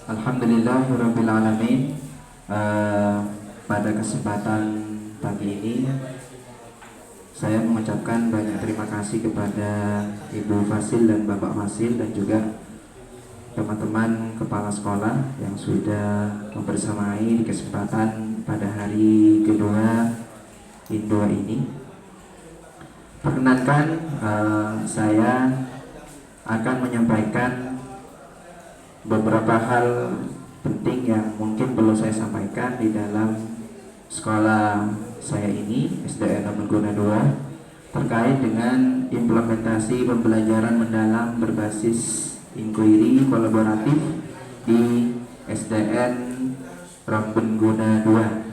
Alhamdulillahirabbil alamin. Pada kesempatan pagi ini saya mengucapkan banyak terima kasih kepada Ibu Fasil dan Bapak Fasil dan juga teman-teman kepala sekolah yang sudah membersamai di kesempatan pada hari kedua Indo ini. Perkenankan saya akan menyampaikan beberapa hal penting yang mungkin perlu saya sampaikan di dalam sekolah saya ini, SDN Namenguna 2, terkait dengan implementasi pembelajaran mendalam berbasis inquiry kolaboratif di SDN Rambenguna 2.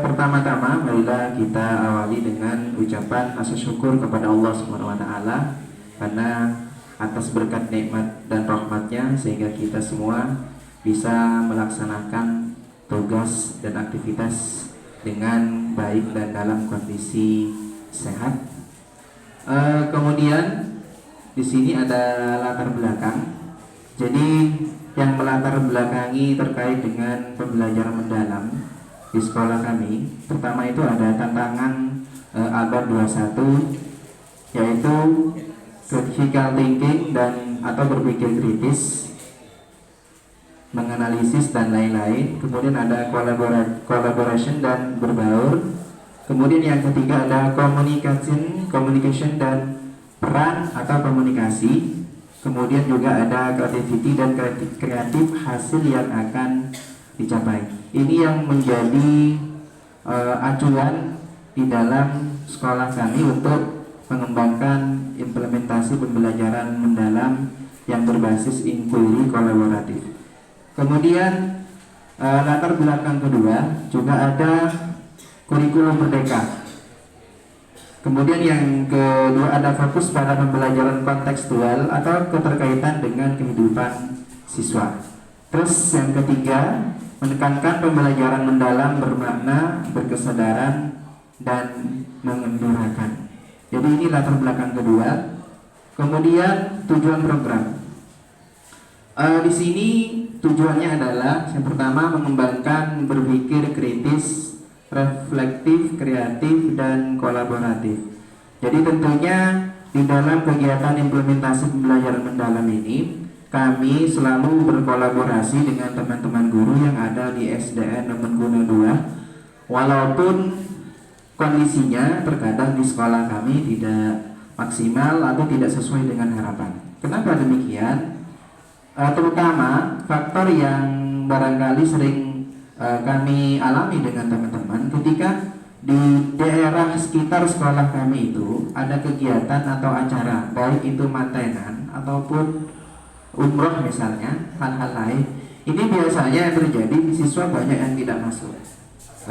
Pertama-tama marilah kita awali dengan ucapan rasa syukur kepada Allah Subhanahu wa taala karena atas berkat nikmat dan rahmatnya sehingga kita semua bisa melaksanakan tugas dan aktivitas dengan baik dan dalam kondisi sehat. Kemudian di sini ada latar belakang. Jadi yang melatar belakangi terkait dengan pembelajaran mendalam di sekolah kami, pertama itu ada tantangan abad 21, yaitu critical thinking dan atau berpikir kritis, menganalisis dan lain-lain. Kemudian ada collaboration dan berbaur. Kemudian yang ketiga ada communication dan peran atau komunikasi. Kemudian juga ada creativity dan kreatif hasil yang akan dicapai. Ini yang menjadi acuan di dalam sekolah kami untuk mengembangkan implementasi pembelajaran mendalam yang berbasis inquiry kolaboratif. Kemudian latar belakang kedua juga ada kurikulum merdeka. Kemudian yang kedua ada fokus pada pembelajaran kontekstual atau keterkaitan dengan kehidupan siswa. Terus yang ketiga menekankan pembelajaran mendalam bermakna, berkesadaran dan mengembirakan. Jadi ini latar belakang kedua. Kemudian tujuan program. Di sini tujuannya adalah yang pertama mengembangkan berpikir kritis, reflektif, kreatif dan kolaboratif. Jadi tentunya di dalam kegiatan implementasi pembelajaran mendalam ini kami selalu berkolaborasi dengan teman-teman guru yang ada di SDN Namenguna 2. Walaupun kondisinya terkadang di sekolah kami tidak maksimal atau tidak sesuai dengan harapan. Kenapa demikian? Terutama faktor yang barangkali sering kami alami dengan teman-teman ketika di daerah sekitar sekolah kami itu ada kegiatan atau acara, baik itu mantenan ataupun umroh misalnya, hal-hal lain. Ini biasanya yang terjadi siswa banyak yang tidak masuk.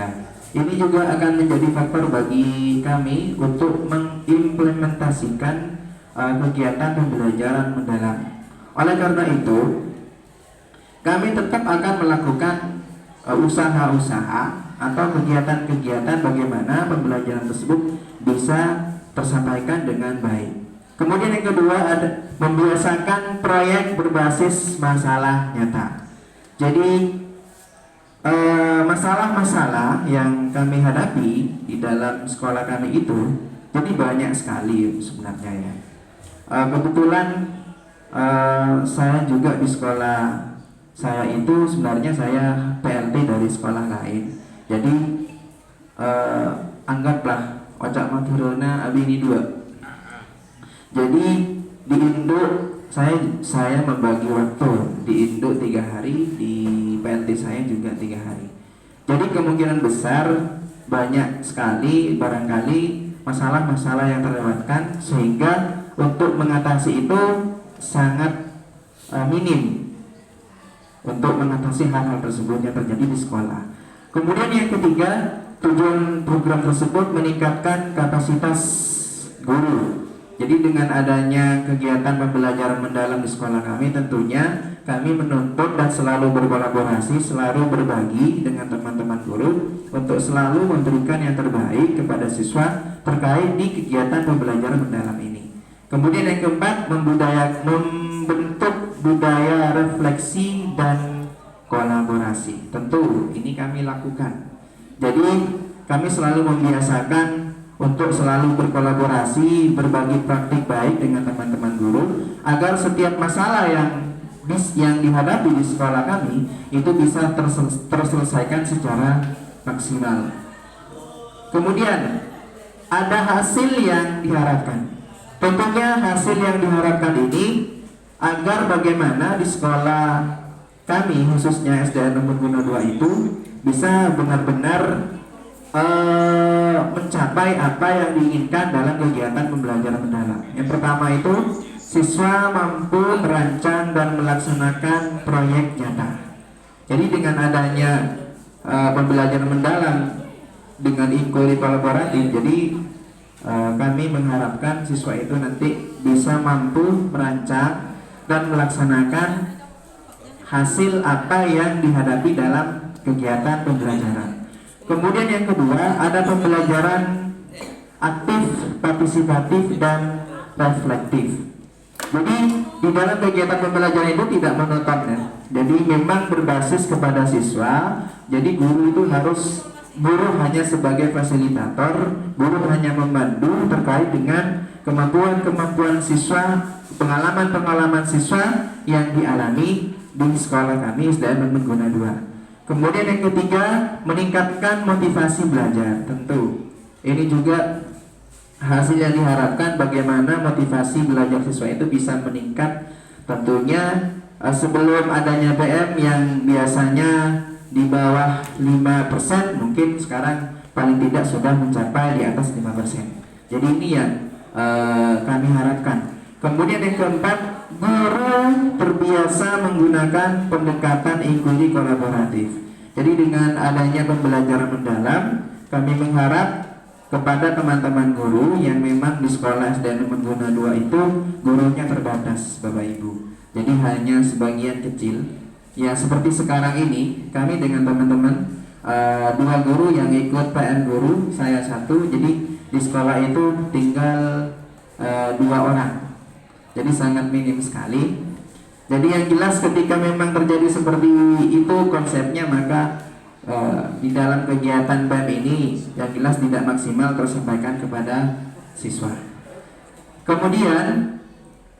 Nah, ini juga akan menjadi faktor bagi kami untuk mengimplementasikan kegiatan pembelajaran mendalam. Oleh karena itu, kami tetap akan melakukan usaha-usaha atau kegiatan-kegiatan bagaimana pembelajaran tersebut bisa tersampaikan dengan baik. Kemudian yang kedua ada membiasakan proyek berbasis masalah nyata. Jadi masalah-masalah yang kami hadapi di dalam sekolah kami itu jadi banyak sekali sebenarnya ya. Kebetulan saya juga di sekolah saya itu sebenarnya saya PLT dari sekolah lain. Jadi anggaplah Ocak Maturuna Abini 2. Jadi di Indo saya membagi waktu di Indo 3 hari, di PLT saya juga 3 hari. Jadi kemungkinan besar banyak sekali barangkali masalah-masalah yang terlewatkan sehingga untuk mengatasi itu sangat minim untuk mengatasi hal-hal tersebut yang terjadi di sekolah. Kemudian yang ketiga, tujuan program tersebut meningkatkan kapasitas guru. Jadi dengan adanya kegiatan pembelajaran mendalam di sekolah kami, tentunya kami menuntut dan selalu berkolaborasi, selalu berbagi dengan teman-teman guru untuk selalu memberikan yang terbaik kepada siswa terkait di kegiatan pembelajaran mendalam ini. Kemudian yang keempat, membentuk budaya refleksi dan kolaborasi. Tentu ini kami lakukan. Jadi kami selalu membiasakan untuk selalu berkolaborasi, berbagi praktik baik dengan teman-teman guru agar setiap masalah yang dihadapi di sekolah kami itu bisa terselesaikan secara maksimal. Kemudian ada hasil yang diharapkan. Tentunya hasil yang diharapkan ini agar bagaimana di sekolah kami khususnya SDN Nomor 2 itu bisa benar-benar mencapai apa yang diinginkan dalam kegiatan pembelajaran mendalam. Yang pertama itu siswa mampu merancang dan melaksanakan proyek nyata. Jadi dengan adanya pembelajaran mendalam dengan inklusi kolaboratif, jadi kami mengharapkan siswa itu nanti bisa mampu merancang dan melaksanakan hasil apa yang dihadapi dalam kegiatan pembelajaran. Kemudian yang kedua ada pembelajaran aktif, partisipatif, dan reflektif. Jadi di dalam kegiatan pembelajaran itu tidak monoton ya. Jadi memang berbasis kepada siswa. Jadi guru itu guru hanya sebagai fasilitator, guru hanya membantu terkait dengan kemampuan siswa, pengalaman siswa yang dialami di sekolah kami SDN Mengguna 2. Kemudian yang ketiga, meningkatkan motivasi belajar. Tentu ini juga hasil yang diharapkan, bagaimana motivasi belajar siswa itu bisa meningkat. Tentunya sebelum adanya PM yang biasanya di bawah 5%, mungkin sekarang paling tidak sudah mencapai di atas 5%. Jadi ini yang kami harapkan. Kemudian yang keempat, guru terbiasa menggunakan pendekatan inklusi kolaboratif. Jadi dengan adanya pembelajaran mendalam, kami mengharap kepada teman-teman guru yang memang di sekolah SDN Mengguna 2 itu gurunya terbatas, Bapak Ibu. Jadi hanya sebagian kecil. Ya seperti sekarang ini, kami dengan teman-teman 2 guru yang ikut PN guru, saya 1. Jadi di sekolah itu tinggal 2 orang. Jadi sangat minim sekali. Jadi yang jelas ketika memang terjadi seperti itu konsepnya, maka di dalam kegiatan BEM ini yang jelas tidak maksimal tersampaikan kepada siswa. Kemudian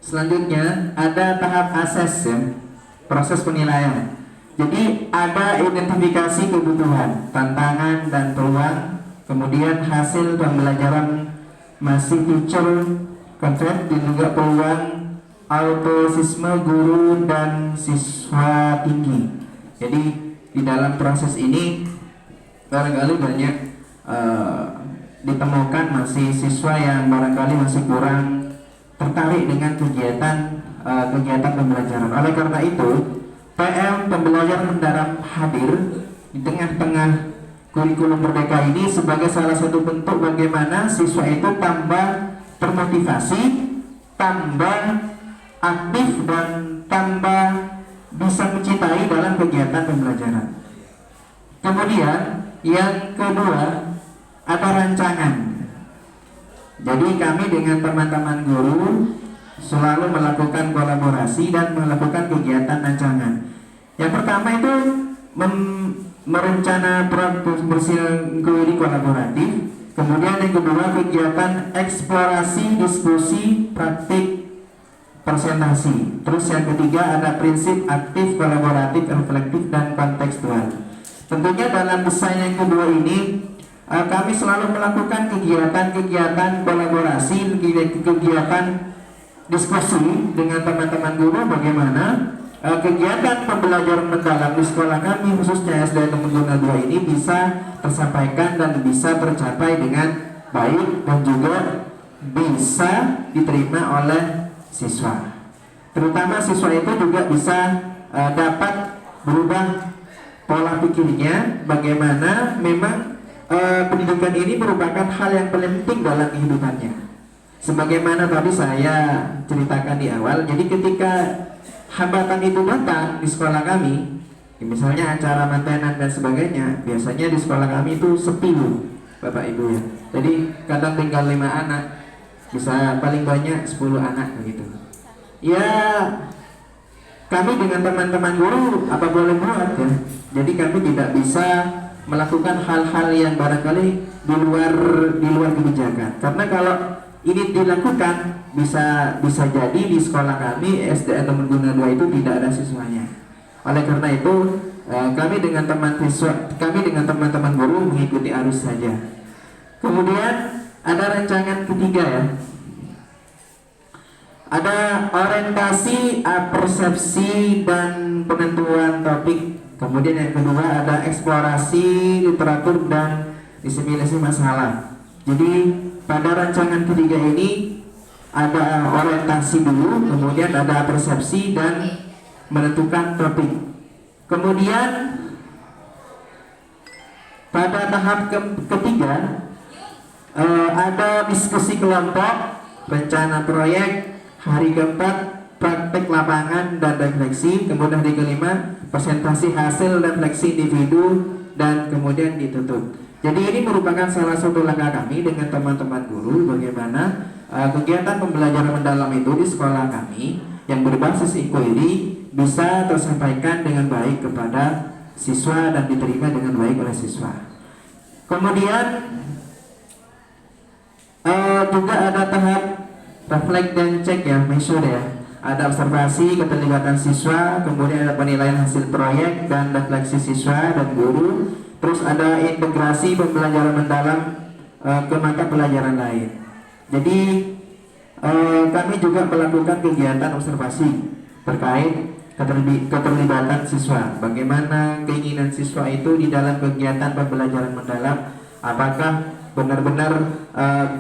selanjutnya ada tahap ases ya, proses penilaian. Jadi ada identifikasi kebutuhan, tantangan dan peluang. Kemudian hasil pembelajaran masih future content dan juga peluang autosisme guru dan siswa tinggi. Jadi di dalam proses ini barangkali banyak ditemukan masih siswa yang barangkali masih kurang tertarik dengan kegiatan pembelajaran. Oleh karena itu, PM pembelajaran mendalam hadir di tengah-tengah kurikulum Merdeka ini sebagai salah satu bentuk bagaimana siswa itu tambah termotivasi, tambah aktif, dan tambah bisa mencintai dalam kegiatan pembelajaran. Kemudian yang kedua ada rancangan. Jadi kami dengan teman-teman guru selalu melakukan kolaborasi dan melakukan kegiatan rancangan. Yang pertama itu merencana bersinkronis kolaboratif. Kemudian yang kedua kegiatan eksplorasi, diskusi, praktik, presentasi. Terus yang ketiga ada prinsip aktif, kolaboratif, reflektif, dan kontekstual. Tentunya dalam desain yang kedua ini kami selalu melakukan kegiatan-kegiatan kolaborasi, kegiatan diskusi dengan teman-teman guru bagaimana kegiatan pembelajaran mendalam di sekolah kami khususnya SDN Mengguna 2 ini bisa tersampaikan dan bisa tercapai dengan baik dan juga bisa diterima oleh siswa. Terutama siswa itu juga bisa dapat berubah pola pikirnya, bagaimana memang pendidikan ini merupakan hal yang paling penting dalam kehidupannya. Sebagaimana tadi saya ceritakan di awal, jadi ketika hambatan itu datang di sekolah kami, misalnya acara mantenan dan sebagainya, biasanya di sekolah kami itu sepi Bapak Ibu ya. Jadi kadang tinggal 5 anak, bisa paling banyak 10 anak begitu. Ya kami dengan teman-teman guru apa boleh buat ya. Jadi kami tidak bisa melakukan hal-hal yang barangkali di luar kebijakan. Karena kalau ini dilakukan bisa jadi di sekolah kami SDN Temenggung 2 itu tidak ada siswanya. Oleh karena itu kami dengan teman-teman guru mengikuti arus saja. Kemudian ada rancangan ketiga ya. Ada orientasi, persepsi dan penentuan topik. Kemudian yang kedua ada eksplorasi literatur dan diseminasi masalah. Jadi pada rancangan ketiga ini ada orientasi dulu, kemudian ada persepsi dan menentukan topik. Kemudian pada tahap ketiga ada diskusi kelompok, rencana proyek, hari keempat praktek lapangan dan refleksi, kemudian hari kelima presentasi hasil refleksi individu, dan kemudian ditutup. Jadi ini merupakan salah satu langkah kami dengan teman-teman guru bagaimana kegiatan pembelajaran mendalam itu di sekolah kami yang berbasis inquiry bisa tersampaikan dengan baik kepada siswa dan diterima dengan baik oleh siswa. Kemudian juga ada tahap reflect dan cek ya, measure ya. Ada observasi keterlibatan siswa, kemudian ada penilaian hasil proyek dan refleksi siswa dan guru. Terus ada integrasi pembelajaran mendalam ke mata pelajaran lain. Jadi kami juga melakukan kegiatan observasi terkait keterlibatan siswa. Bagaimana keinginan siswa itu di dalam kegiatan pembelajaran mendalam, apakah benar-benar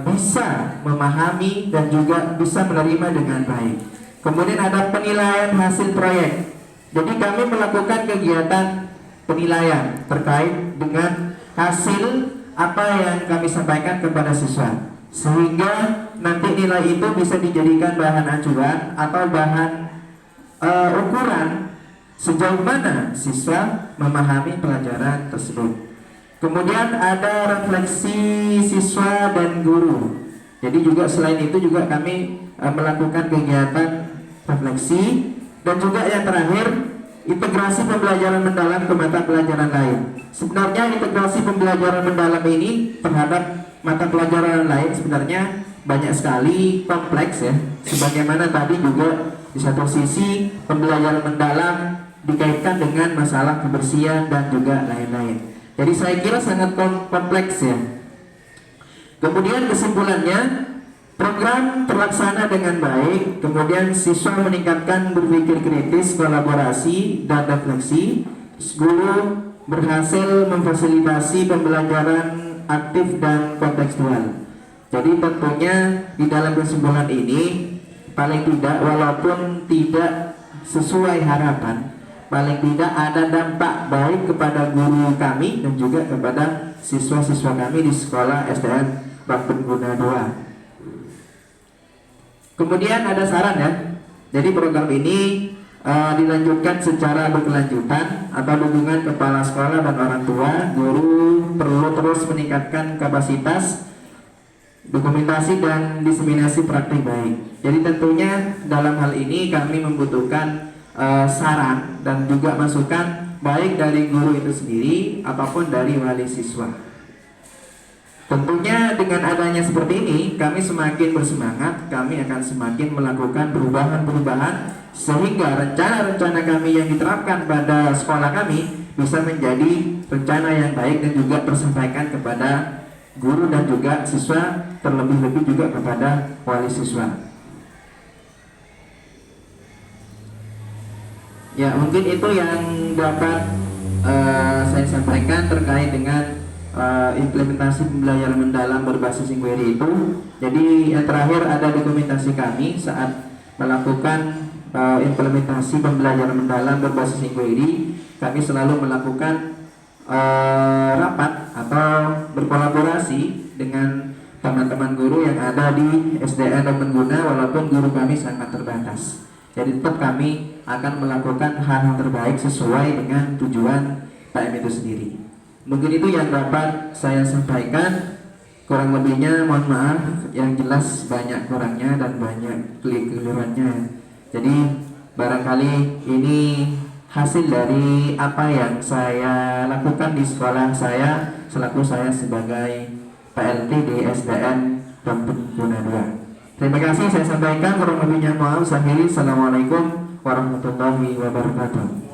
bisa memahami dan juga bisa menerima dengan baik. Kemudian ada penilaian hasil proyek. Jadi kami melakukan kegiatan penilaian terkait dengan hasil apa yang kami sampaikan kepada siswa, sehingga nanti nilai itu bisa dijadikan bahan acuan atau bahan ukuran sejauh mana siswa memahami pelajaran tersebut. Kemudian ada refleksi siswa dan guru. Jadi juga selain itu juga kami melakukan kegiatan refleksi, dan juga yang terakhir integrasi pembelajaran mendalam ke mata pelajaran lain. Sebenarnya integrasi pembelajaran mendalam ini terhadap mata pelajaran lain sebenarnya banyak sekali, kompleks ya. Sebagaimana tadi juga di satu sisi pembelajaran mendalam dikaitkan dengan masalah kebersihan dan juga lain-lain. Jadi saya kira sangat kompleks ya. Kemudian kesimpulannya, program terlaksana dengan baik, kemudian siswa meningkatkan berpikir kritis, kolaborasi, dan refleksi. Guru berhasil memfasilitasi pembelajaran aktif dan kontekstual. Jadi tentunya di dalam kesimpulan ini, paling tidak walaupun tidak sesuai harapan, paling tidak ada dampak baik kepada guru kami dan juga kepada siswa-siswa kami di sekolah SDN Temenggung 2. Kemudian ada saran ya. Jadi program ini dilanjutkan secara berkelanjutan atau dukungan kepala sekolah dan orang tua. Guru perlu terus meningkatkan kapasitas, dokumentasi dan diseminasi praktik baik. Jadi tentunya dalam hal ini kami membutuhkan saran dan juga masukan baik dari guru itu sendiri ataupun dari wali siswa. Tentunya dengan adanya seperti ini, kami semakin bersemangat, kami akan semakin melakukan perubahan-perubahan sehingga rencana-rencana kami yang diterapkan pada sekolah kami bisa menjadi rencana yang baik dan juga tersampaikan kepada guru dan juga siswa, terlebih-lebih juga kepada wali siswa. Ya, mungkin itu yang dapat saya sampaikan terkait dengan implementasi pembelajaran mendalam berbasis inquiry itu. Jadi yang terakhir ada dokumentasi kami saat melakukan implementasi pembelajaran mendalam berbasis inquiry. Kami selalu melakukan rapat atau berkolaborasi dengan teman-teman guru yang ada di SDN Temenggung walaupun guru kami sangat terbatas. Jadi tetap kami akan melakukan hal-hal terbaik sesuai dengan tujuan PM itu sendiri. Mungkin itu yang dapat saya sampaikan. Kurang lebihnya mohon maaf, yang jelas banyak kurangnya dan banyak keliruannya. Jadi Barangkali ini hasil dari apa yang saya lakukan di sekolah saya selaku saya sebagai PLT di SDN Guna 2. Terima kasih saya sampaikan, kurang lebihnya mohon saya akhiri. Assalamualaikum warahmatullahi wabarakatuh.